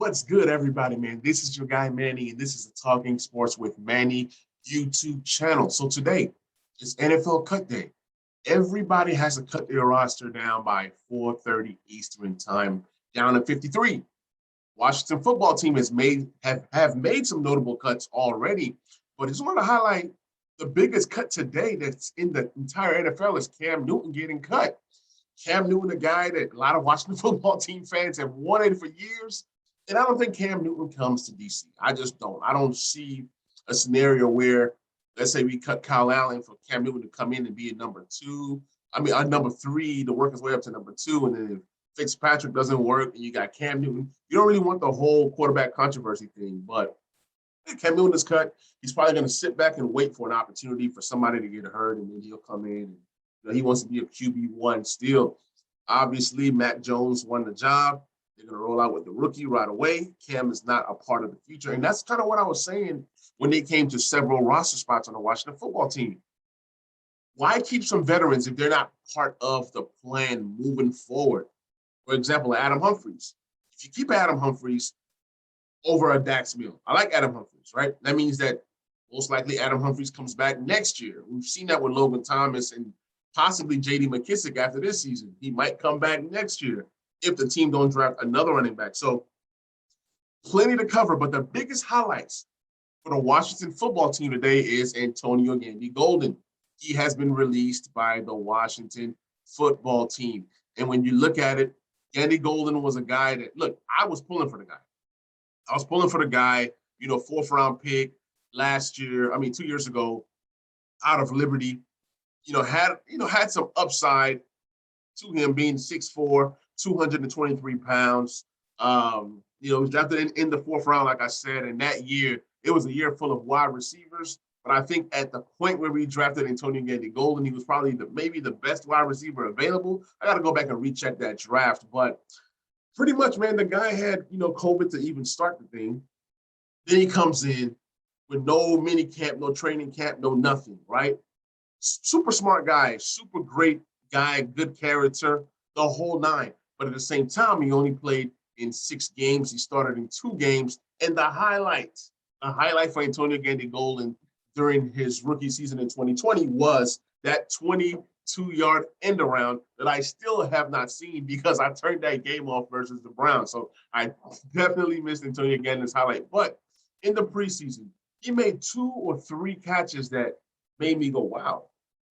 What's good, everybody, man? This is your guy, Manny, and this is the Talking Sports with Manny YouTube channel. So today is NFL Cut Day. Everybody has to cut their roster down by 4:30 Eastern Time, down to 53. Washington football team have made some notable cuts already, but I just want to highlight the biggest cut today that's in the entire NFL is Cam Newton getting cut. Cam Newton, a guy that a lot of Washington football team fans have wanted for years. And I don't think Cam Newton comes to DC. I just don't. I don't see a scenario where, let's say we cut Kyle Allen for Cam Newton to come in and be a number two. A number three to work his way up to number two. And then if Fitzpatrick doesn't work and you got Cam Newton, you don't really want the whole quarterback controversy thing. But Cam Newton is cut. He's probably going to sit back and wait for an opportunity for somebody to get hurt, and then he'll come in. And, he wants to be a QB1 still. Obviously, Matt Jones won the job. They're going to roll out with the rookie right away. Cam is not a part of the future. And that's kind of what I was saying when they came to several roster spots on the Washington football team. Why keep some veterans if they're not part of the plan moving forward? For example, Adam Humphries. If you keep Adam Humphries over a Dax Milne, I like Adam Humphries, right? That means that most likely Adam Humphries comes back next year. We've seen that with Logan Thomas and possibly J.D. McKissick after this season. He might come back next year if the team don't draft another running back. So plenty to cover, but the biggest highlights for the Washington football team today is Antonio Gandy-Golden. He has been released by the Washington football team. And when you look at it, Gandy-Golden was a guy that, look, I was pulling for the guy. I was pulling for the guy, fourth round pick last year, 2 years ago, out of Liberty, had some upside to him being 6'4", 223 pounds. He was drafted in the fourth round, like I said, and that year, it was a year full of wide receivers. But I think at the point where we drafted Antonio Gandy-Golden, he was probably maybe the best wide receiver available. I got to go back and recheck that draft. But pretty much, man, the guy had, COVID to even start the thing. Then he comes in with no mini camp, no training camp, no nothing, right? Super smart guy, super great guy, good character, the whole nine. But at the same time, he only played in 6 games. He started in 2 games. And the highlight for Antonio Gandy-Golden during his rookie season in 2020 was that 22-yard end around that I still have not seen because I turned that game off versus the Browns. So I definitely missed Antonio Gandy's highlight. But in the preseason, he made 2 or 3 catches that made me go, wow,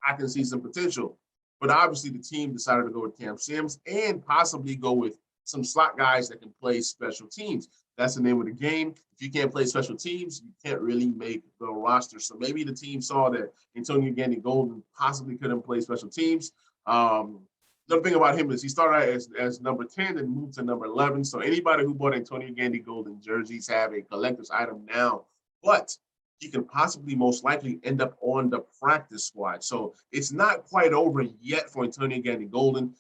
I can see some potential. But obviously the team decided to go with Cam Sims and possibly go with some slot guys that can play special teams. That's the name of the game. If you can't play special teams, you can't really make the roster. So maybe the team saw that Antonio Gandy-Golden possibly couldn't play special teams. Another thing about him is he started out as number 10 and moved to number 11. So anybody who bought Antonio Gandy-Golden jerseys have a collector's item now. But he can possibly most likely end up on the practice squad. So it's not quite over yet for Antonio Gandy-Golden.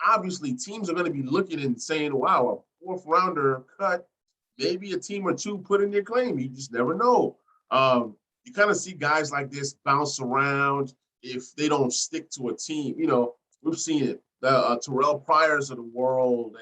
Obviously, teams are going to be looking and saying, wow, a 4th rounder cut. Maybe a team or two put in their claim. You just never know. You kind of see guys like this bounce around if they don't stick to a team. We've seen it. The Terrell Pryors of the world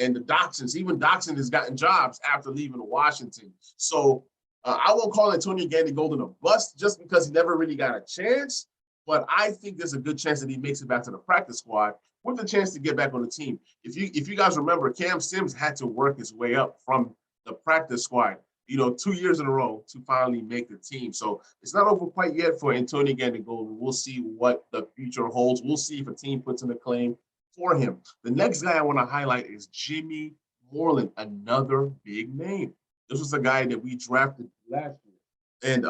and the Doxsons. Even Doxson has gotten jobs after leaving Washington. So I won't call Antonio Gandy-Golden a bust just because he never really got a chance. But I think there's a good chance that he makes it back to the practice squad with a chance to get back on the team. If you guys remember, Cam Sims had to work his way up from the practice squad, 2 years in a row to finally make the team. So it's not over quite yet for Antonio Gandy-Golden. We'll see what the future holds. We'll see if a team puts in a claim for him. The next guy I want to highlight is Jimmy Moreland, another big name. This was a guy that we drafted last year. And,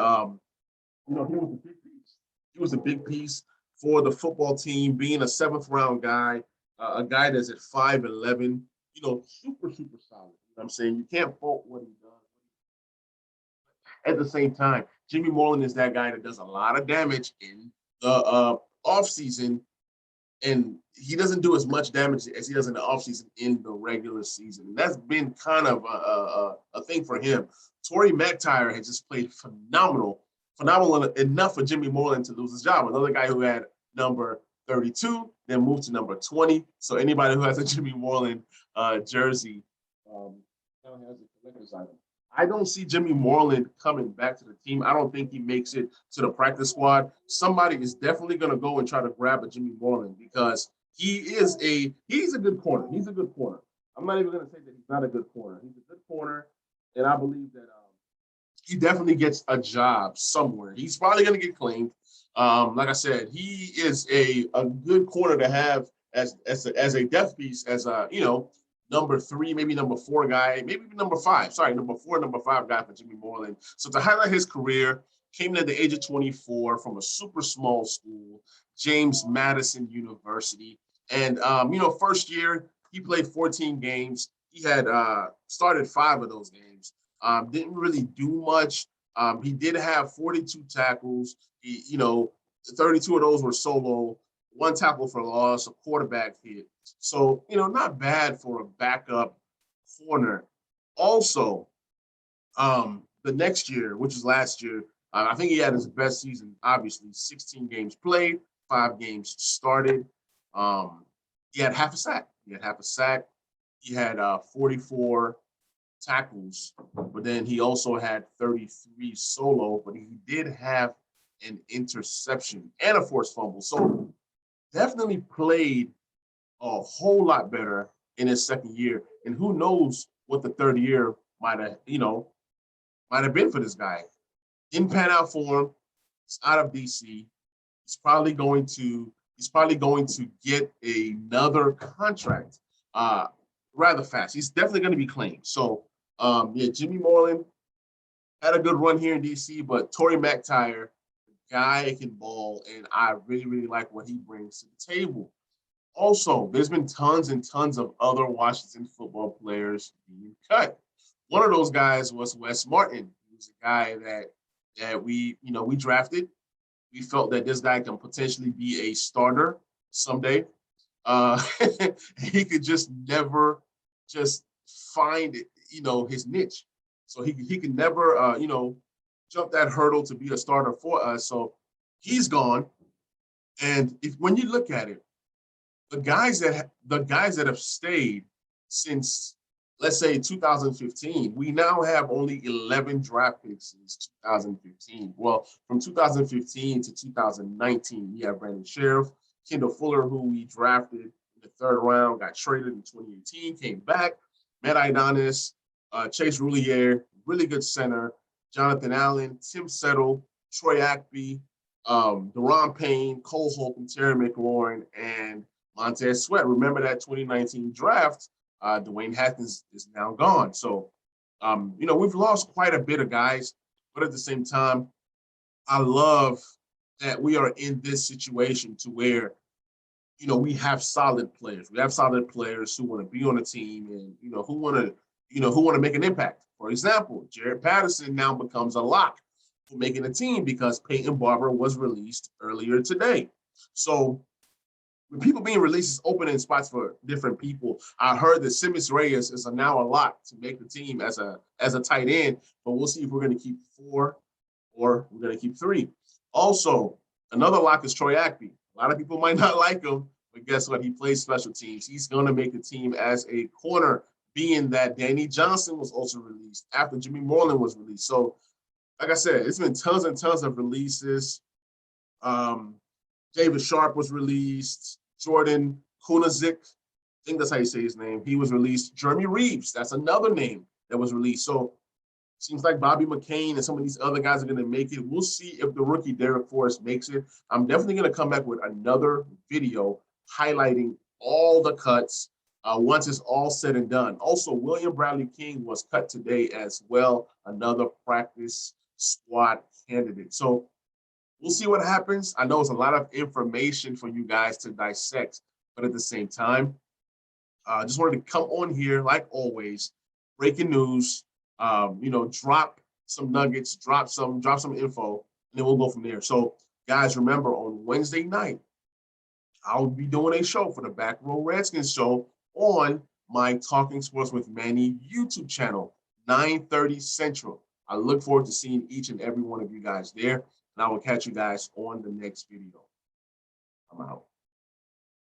he was a big piece. He was a big piece for the football team, being a 7th round guy, a guy that's at 5'11", super, super solid. You know what I'm saying? You can't fault what he does. At the same time, Jimmy Moreland is that guy that does a lot of damage in the offseason, and he doesn't do as much damage as he does in the offseason in the regular season. And that's been kind of a thing for him. Torrey McIntyre has just played phenomenal enough for Jimmy Moreland to lose his job. Another guy who had number 32, then moved to number 20. So anybody who has a Jimmy Moreland jersey, now has a collector's item. I don't see Jimmy Moreland coming back to the team. I don't think he makes it to the practice squad. Somebody is definitely going to go and try to grab a Jimmy Moreland because he's a good corner. He's a good corner. I'm not even going to say that he's not a good corner. He's a good corner, and I believe that he definitely gets a job somewhere. He's probably going to get claimed. Like I said, he is a good corner to have as a depth piece, as a number 3, maybe number 4 guy, maybe even number 5. Sorry, number 4, number 5 guy for Jimmy Moreland. So to highlight his career, came in at the age of 24 from a super small school, James Madison University, and first year he played 14 games. He had started 5 of those games. Didn't really do much. He did have 42 tackles. 32 of those were solo, 1 tackle for loss, a quarterback hit. So, not bad for a backup corner. Also, the next year, which was last year, I think he had his best season, obviously, 16 games played, 5 games started. He had half a sack. He had 44 tackles, but then he also had 33 solo, but he did have an interception and a forced fumble. So definitely played a whole lot better in his second year. And who knows what the third year might have been for this guy. Didn't pan out for him. He's out of DC. He's probably going to get another contract rather fast. He's definitely going to be claimed. So Jimmy Moreland had a good run here in DC, but Torrey McIntyre, guy can ball, and I really, really like what he brings to the table. Also, there's been tons and tons of other Washington football players being cut. One of those guys was Wes Martin. He was a guy that we drafted. We felt that this guy can potentially be a starter someday. He could just never just find it, his niche. So he could never, jump that hurdle to be a starter for us. So he's gone. And when you look at it, the guys that have stayed since, let's say, 2015, we now have only 11 draft picks since 2015. Well, from 2015 to 2019, we have Brandon Sheriff, Kendall Fuller, who we drafted in the 3rd round, got traded in 2018, came back, Matt Idonis, Chase Roulier, really good center, Jonathan Allen, Tim Settle, Troy Ackley, Deron Payne, Cole Holcomb, Terry McLaurin, and Montez Sweat. Remember that 2019 draft, Dwayne Haskins is now gone. So, we've lost quite a bit of guys, but at the same time, I love that we are in this situation to where, we have solid players. We have solid players who want to be on the team and, who want to make an impact. For example, Jared Patterson now becomes a lock for making a team because Peyton Barber was released earlier today. So with people being released, it's opening spots for different people. I heard that Simmons Reyes is now a lock to make the team as a tight end, but we'll see if we're going to keep 4 or we're going to keep 3. Also, another lock is Troy Ackley. A lot of people might not like him, but guess what? He plays special teams. He's going to make the team as a corner, being that Danny Johnson was also released after Jimmy Moreland was released. So, like I said, it's been tons and tons of releases. David Sharp was released. Jordan Kunazik, I think that's how you say his name. He was released. Jeremy Reeves, that's another name that was released. So seems like Bobby McCain and some of these other guys are going to make it. We'll see if the rookie Derek Forrest makes it. I'm definitely going to come back with another video highlighting all the cuts once it's all said and done. Also, William Bradley King was cut today as well, another practice squad candidate. So we'll see what happens. I know it's a lot of information for you guys to dissect, but at the same time, I just wanted to come on here, like always, breaking news, drop some nuggets, drop some info, and then we'll go from there. So, guys, remember, on Wednesday night, I'll be doing a show for the Back Row Redskins show on my Talking Sports with Manny YouTube channel, 9:30 Central. I look forward to seeing each and every one of you guys there, and I will catch you guys on the next video. I'm out.